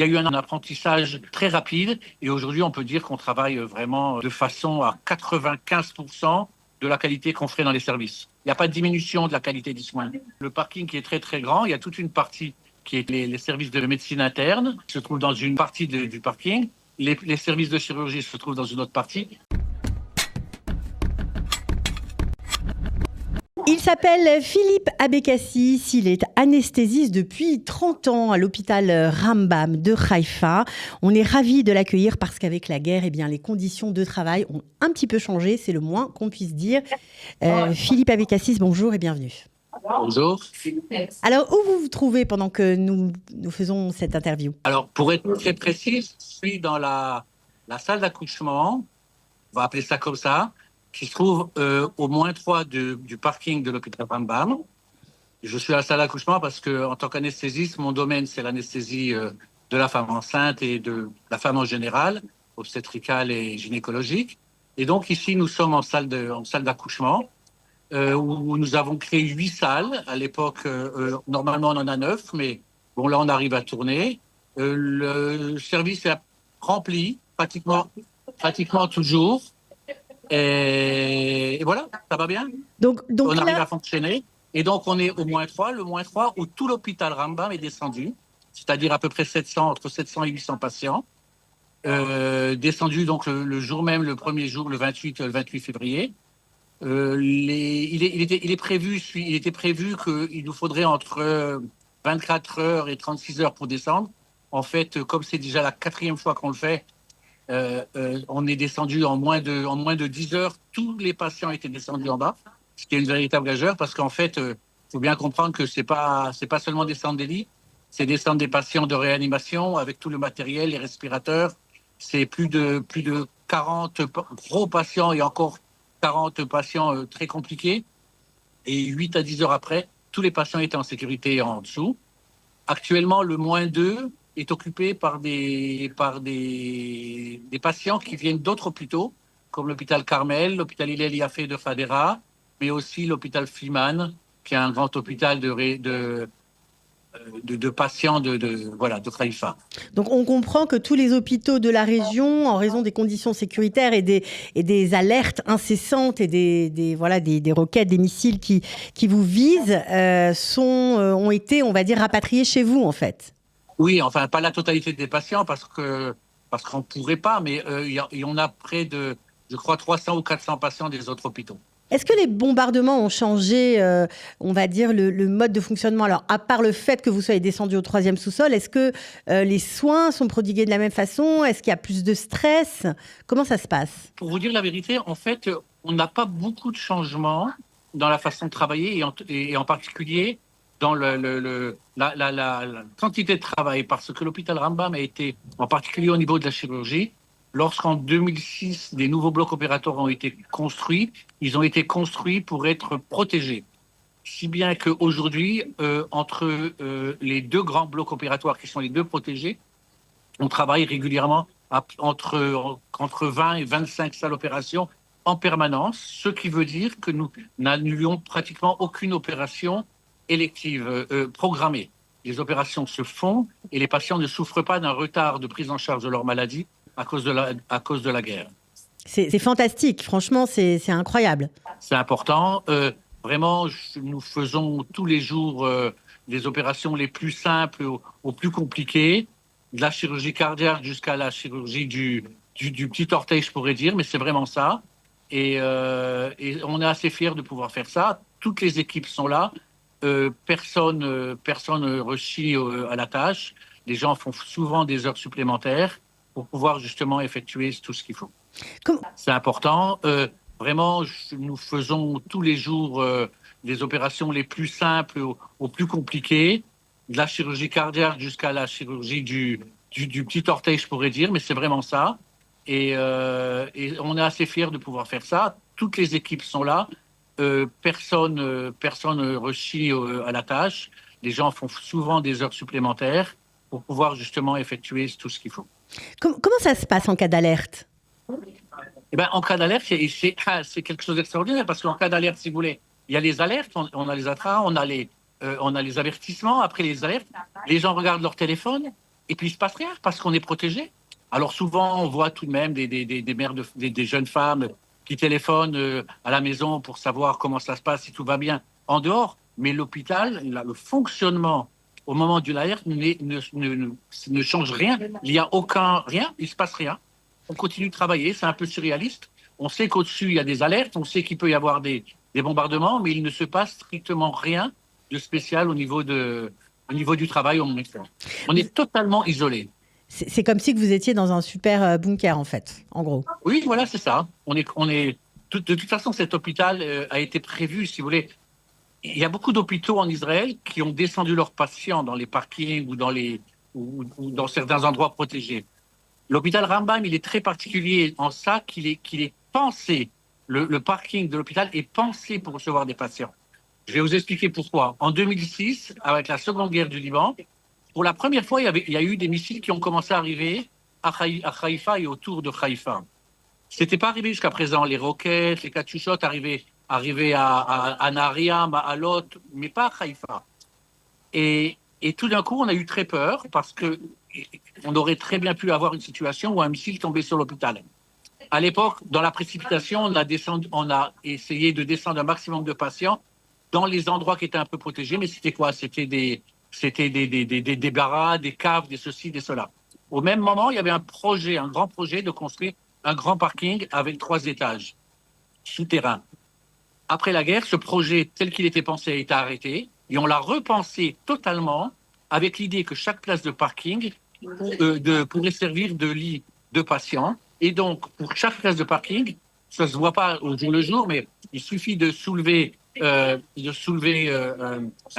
Il y a eu un apprentissage très rapide et aujourd'hui, on peut dire qu'on travaille vraiment de façon à 95% de la qualité qu'on ferait dans les services. Il n'y a pas de diminution de la qualité des soins. Le parking qui est très très grand, il y a toute une partie qui est les services de médecine interne, qui se trouvent dans une partie du parking. Les services de chirurgie se trouvent dans une autre partie. Il s'appelle Philippe Abécassis, il est anesthésiste depuis 30 ans à l'hôpital Rambam de Haïfa. On est ravis de l'accueillir parce qu'avec la guerre, les conditions de travail ont un petit peu changé, c'est le moins qu'on puisse dire. Philippe Abécassis, bonjour et bienvenue. Bonjour. Alors, où vous vous trouvez pendant que nous faisons cette interview ? Alors, pour être très précis, je suis dans la salle d'accouchement, on va appeler ça comme ça, qui se trouve au -3 du parking de l'hôpital Rambam. Je suis à la salle d'accouchement parce que, en tant qu'anesthésiste, mon domaine, c'est l'anesthésie de la femme enceinte et de la femme en général, obstétricale et gynécologique. Et donc, ici, nous sommes en salle d'accouchement, où nous avons créé 8 salles. À l'époque, normalement, on en a 9, mais bon, là, on arrive à tourner. Le service est rempli, pratiquement toujours. Et voilà, ça va bien. Donc on là... arrive à fonctionner. Et donc, on est au -3, le -3 où tout l'hôpital Rambam est descendu, c'est-à-dire à peu près entre 700 et 800 patients. Descendu donc le jour même, le premier jour, le 28 février. Il était prévu qu'il nous faudrait entre 24 heures et 36 heures pour descendre. En fait, comme c'est déjà la 4e fois qu'on le fait, on est descendu en moins de 10 heures. Tous les patients étaient descendus en bas, ce qui est une véritable gageure parce qu'en fait, faut bien comprendre que c'est pas seulement descendre des lits, c'est descendre des patients de réanimation avec tout le matériel, les respirateurs. C'est plus de 40 gros patients et encore 40 patients très compliqués. Et 8 à 10 heures après, tous les patients étaient en sécurité en dessous. Actuellement, le -2 est occupé par des patients qui viennent d'autres hôpitaux, comme l'hôpital Carmel, l'hôpital Hillel Yafé de Fadera, mais aussi l'hôpital Fliman, qui est un grand hôpital de patients de Haïfa. Donc on comprend que tous les hôpitaux de la région, en raison des conditions sécuritaires et des alertes incessantes et des roquettes, des missiles qui vous visent, ont été, on va dire, rapatriés chez vous en fait. Oui, enfin pas la totalité des patients parce qu'on ne pourrait pas, mais on a près de, je crois, 300 ou 400 patients des autres hôpitaux. Est-ce que les bombardements ont changé, on va dire, le mode de fonctionnement ? Alors, à part le fait que vous soyez descendu au 3e sous-sol, est-ce que les soins sont prodigués de la même façon ? Est-ce qu'il y a plus de stress ? Comment ça se passe ? Pour vous dire la vérité, en fait, on n'a pas beaucoup de changements dans la façon de travailler et en particulier dans la quantité de travail, parce que l'hôpital Rambam a été, en particulier au niveau de la chirurgie, lorsqu'en 2006, des nouveaux blocs opératoires ont été construits, ils ont été construits pour être protégés. Si bien qu'aujourd'hui, entre les 2 grands blocs opératoires qui sont les 2 protégés, on travaille régulièrement entre 20 et 25 salles d'opération en permanence, ce qui veut dire que nous n'annulons pratiquement aucune opération élective programmée. Les opérations se font et les patients ne souffrent pas d'un retard de prise en charge de leur maladie à cause de la guerre. C'est fantastique, franchement, c'est incroyable. C'est important. Vraiment, nous faisons tous les jours des opérations les plus simples aux plus compliquées, de la chirurgie cardiaque jusqu'à la chirurgie du petit orteil, je pourrais dire, mais c'est vraiment ça. Et on est assez fiers de pouvoir faire ça. Toutes les équipes sont là. Personne rechie à la tâche. Les gens font souvent des heures supplémentaires pour pouvoir justement effectuer tout ce qu'il faut. C'est important. Vraiment, nous faisons tous les jours des opérations les plus simples aux plus compliquées, de la chirurgie cardiaque jusqu'à la chirurgie du petit orteil, je pourrais dire, mais c'est vraiment ça. Et on est assez fiers de pouvoir faire ça. Toutes les équipes sont là. Personne rechie à la tâche. Les gens font souvent des heures supplémentaires pour pouvoir justement effectuer tout ce qu'il faut. Comment ça se passe en cas d'alerte ? En cas d'alerte, c'est quelque chose d'extraordinaire parce qu'en cas d'alerte, si vous voulez, il y a les alertes, on a les attraits, on a les avertissements. Après les alertes, les gens regardent leur téléphone et puis il se passe rien parce qu'on est protégé. Alors souvent, on voit tout de même des mères, des jeunes femmes qui téléphonent à la maison pour savoir comment ça se passe, si tout va bien en dehors. Mais l'hôpital, le fonctionnement au moment d'une alerte ne change rien. Il n'y a aucun rien, il ne se passe rien. On continue de travailler, c'est un peu surréaliste. On sait qu'au-dessus, il y a des alertes, on sait qu'il peut y avoir des bombardements, mais il ne se passe strictement rien de spécial au niveau du travail au moment. On est totalement isolé. C'est comme si que vous étiez dans un super bunker, en fait, en gros. Oui, voilà, c'est ça. De toute façon, cet hôpital a été prévu, si vous voulez. Il y a beaucoup d'hôpitaux en Israël qui ont descendu leurs patients dans les parkings ou dans certains endroits protégés. L'hôpital Rambam, il est très particulier en ça qu'il est pensé. Le parking de l'hôpital est pensé pour recevoir des patients. Je vais vous expliquer pourquoi. En 2006, avec la Seconde Guerre du Liban, pour la première fois, il y a eu des missiles qui ont commencé à arriver à Haïfa et autour de Haïfa. Ce n'était pas arrivé jusqu'à présent. Les roquettes, les katyushot arrivaient à Nariam, à Lot, mais pas à Haïfa. Et tout d'un coup, on a eu très peur parce qu'on aurait très bien pu avoir une situation où un missile tombait sur l'hôpital. À l'époque, dans la précipitation, on a essayé de descendre un maximum de patients dans les endroits qui étaient un peu protégés. Mais c'était quoi? C'était des barras, des caves, des ceci, des cela. Au même moment, il y avait un grand projet de construire un grand parking avec 3 étages souterrains. Après la guerre, ce projet tel qu'il était pensé a été arrêté et on l'a repensé totalement avec l'idée que chaque place de parking pourrait servir de lit de patients. Et donc, pour chaque place de parking, ça ne se voit pas au jour le jour, mais il suffit de soulever un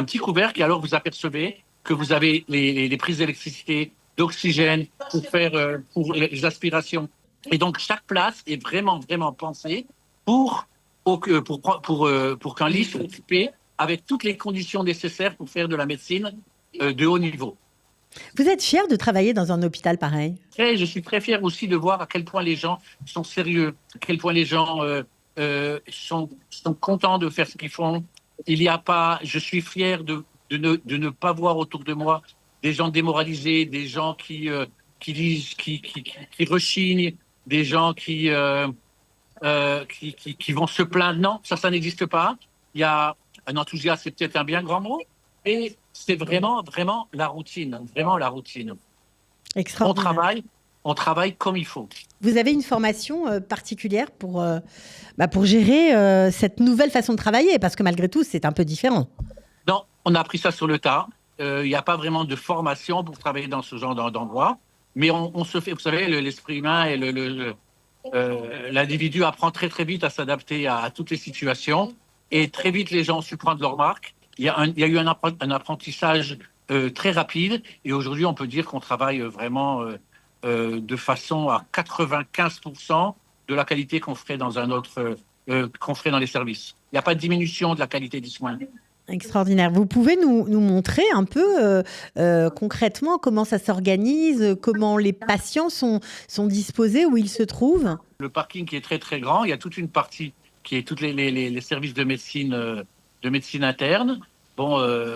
petit couvercle et alors vous apercevez que vous avez les prises d'électricité, d'oxygène pour les aspirations. Et donc, chaque place est vraiment, vraiment pensée pour qu'un lit soit occupé avec toutes les conditions nécessaires pour faire de la médecine de haut niveau. Vous êtes fier de travailler dans un hôpital pareil? Je suis très fier aussi de voir à quel point les gens sont sérieux, à quel point les gens sont contents de faire ce qu'ils font. Je suis fier de ne pas voir autour de moi des gens démoralisés, des gens qui rechignent, des gens qui vont se plaindre. Non, ça n'existe pas. Il y a un enthousiasme, c'est peut-être un bien grand mot, et c'est vraiment, vraiment la routine. Vraiment la routine. Extraordinaire. On travaille comme il faut. Vous avez une formation particulière pour gérer cette nouvelle façon de travailler, parce que malgré tout, c'est un peu différent. Non, on a appris ça sur le tas. Il n'y a pas vraiment de formation pour travailler dans ce genre d'endroit. Mais on se fait, vous savez, l'esprit humain et l'individu apprend très très vite à s'adapter à toutes les situations et très vite les gens ont su prendre leur marque. Il y a eu un apprentissage très rapide et aujourd'hui on peut dire qu'on travaille vraiment de façon à 95% de la qualité qu'on ferait dans qu'on ferait dans les services. Il n'y a pas de diminution de la qualité des soins. Extraordinaire. Vous pouvez nous montrer un peu concrètement comment ça s'organise, comment les patients sont disposés, où ils se trouvent? Le parking qui est très très grand, il y a toute une partie qui est tous les services de médecine interne,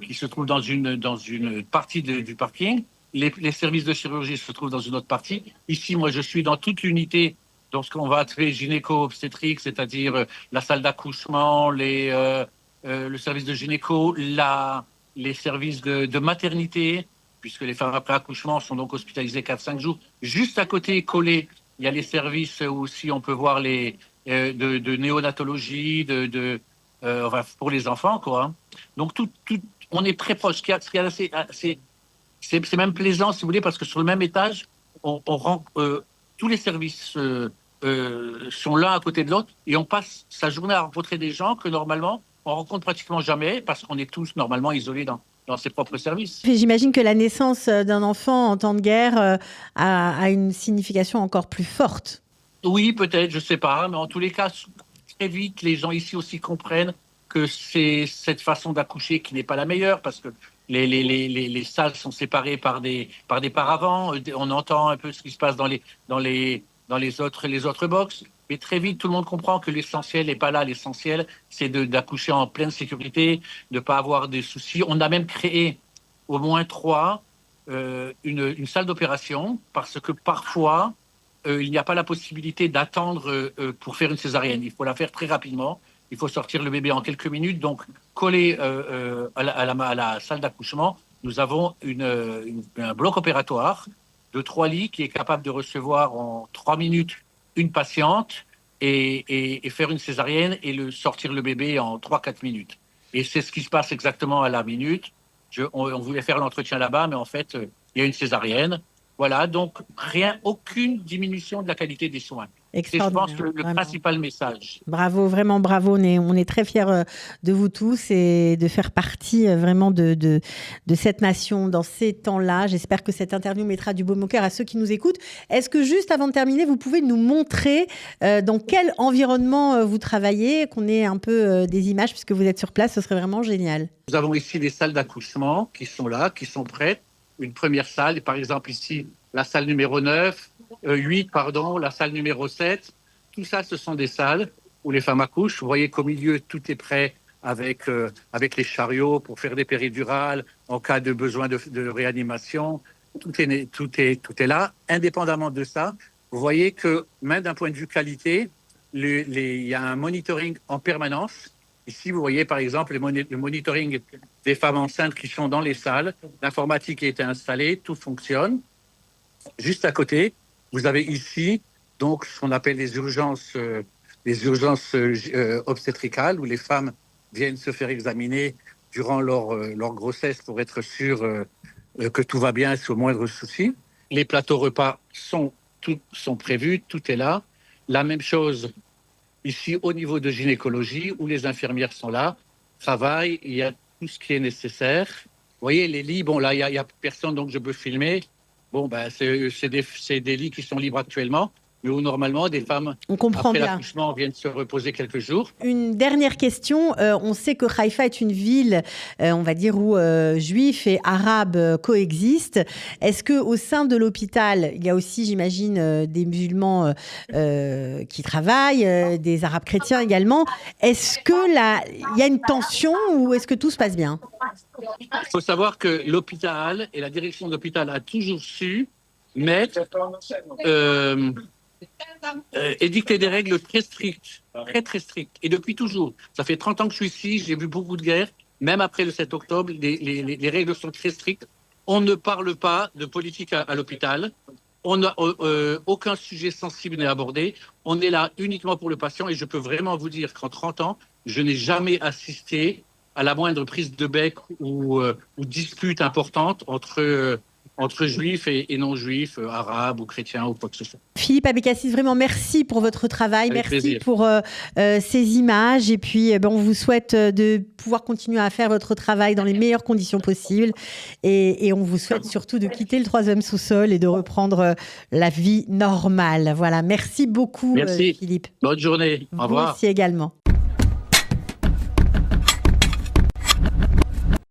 qui se trouvent dans une partie du parking. Les services de chirurgie se trouvent dans une autre partie. Ici, moi, je suis dans toute l'unité, dans ce qu'on va appeler gynéco-obstétrique, c'est-à-dire la salle d'accouchement, le service de gynéco, les services de maternité, puisque les femmes après accouchement sont donc hospitalisées 4-5 jours. Juste à côté, collé, il y a les services où aussi on peut voir de néonatologie, pour les enfants, quoi. Donc on est très proche. C'est même plaisant, si vous voulez, parce que sur le même étage, tous les services sont l'un à côté de l'autre et on passe sa journée à rencontrer des gens que normalement on rencontre pratiquement jamais parce qu'on est tous normalement isolés dans ses propres services. J'imagine que la naissance d'un enfant en temps de guerre a une signification encore plus forte. Oui, peut-être, je ne sais pas, mais en tous les cas, très vite, les gens ici aussi comprennent que c'est cette façon d'accoucher qui n'est pas la meilleure parce que les salles sont séparées par des paravents. On entend un peu ce qui se passe dans les autres box. Mais très vite, tout le monde comprend que l'essentiel n'est pas là. L'essentiel, c'est d'accoucher en pleine sécurité, de ne pas avoir de soucis. On a même créé au moins 3 une salle d'opération parce que parfois, il n'y a pas la possibilité d'attendre pour faire une césarienne. Il faut la faire très rapidement. Il faut sortir le bébé en quelques minutes. Donc, collé à la salle d'accouchement, nous avons un bloc opératoire de 3 lits qui est capable de recevoir en 3 minutes une patiente et faire une césarienne et sortir le bébé en 3-4 minutes. Et c'est ce qui se passe exactement à la minute. On voulait faire l'entretien là-bas, mais en fait, il y a une césarienne. Voilà, donc aucune diminution de la qualité des soins. C'est, je pense, le principal message. Bravo, vraiment bravo. On est très fiers de vous tous et de faire partie vraiment de cette nation dans ces temps-là. J'espère que cette interview mettra du baume au cœur à ceux qui nous écoutent. Est-ce que juste avant de terminer, vous pouvez nous montrer dans quel environnement vous travaillez, qu'on ait un peu des images puisque vous êtes sur place, ce serait vraiment génial. Nous avons ici les salles d'accouchement qui sont là, qui sont prêtes. Une première salle, par exemple ici, la salle numéro 8, la salle numéro 7. Tout ça, ce sont des salles où les femmes accouchent. Vous voyez qu'au milieu, tout est prêt avec les chariots pour faire des péridurales en cas de besoin de réanimation. Tout est là. Indépendamment de ça, vous voyez que, même d'un point de vue qualité, il y a un monitoring en permanence. Ici, vous voyez par exemple le monitoring des femmes enceintes qui sont dans les salles. L'informatique a été installée, tout fonctionne. Juste à côté, vous avez ici donc ce qu'on appelle les urgences obstétricales, où les femmes viennent se faire examiner durant leur grossesse pour être sûres que tout va bien sans moindre souci. Les plateaux repas sont prévus, tout est là. La même chose ici au niveau de gynécologie, où les infirmières sont là, travaillent, il y a tout ce qui est nécessaire. Vous voyez, les lits, bon là, il n'y a personne, donc je peux filmer. Bon, ben, c'est des lits qui sont libres actuellement, mais où normalement des femmes, après l'accouchement, viennent se reposer quelques jours. Une dernière question. On sait que Haïfa est une ville, on va dire, où juifs et arabes coexistent. Est-ce qu'au sein de l'hôpital, il y a aussi, j'imagine, des musulmans qui travaillent, des arabes chrétiens également. Est-ce qu'il y a une tension ou est-ce que tout se passe bien ? Il faut savoir que l'hôpital et la direction de l'hôpital a toujours su mettre édicter des règles très strictes, très strictes. Et depuis toujours, ça fait 30 ans que je suis ici, j'ai vu beaucoup de guerres, même après le 7 octobre, les règles sont très strictes. On ne parle pas de politique à l'hôpital, aucun sujet sensible n'est abordé, on est là uniquement pour le patient et je peux vraiment vous dire qu'en 30 ans, je n'ai jamais assisté à la moindre prise de bec ou dispute importante entre juifs et non-juifs, arabes ou chrétiens ou quoi que ce soit. Philippe Abécassis, vraiment merci pour votre travail, avec merci plaisir. Pour ces images et puis on vous souhaite de pouvoir continuer à faire votre travail dans les meilleures conditions possibles et on vous souhaite surtout de quitter le 3e sous-sol et de reprendre la vie normale. Voilà, merci beaucoup merci. Philippe. Bonne journée, au revoir. Merci également.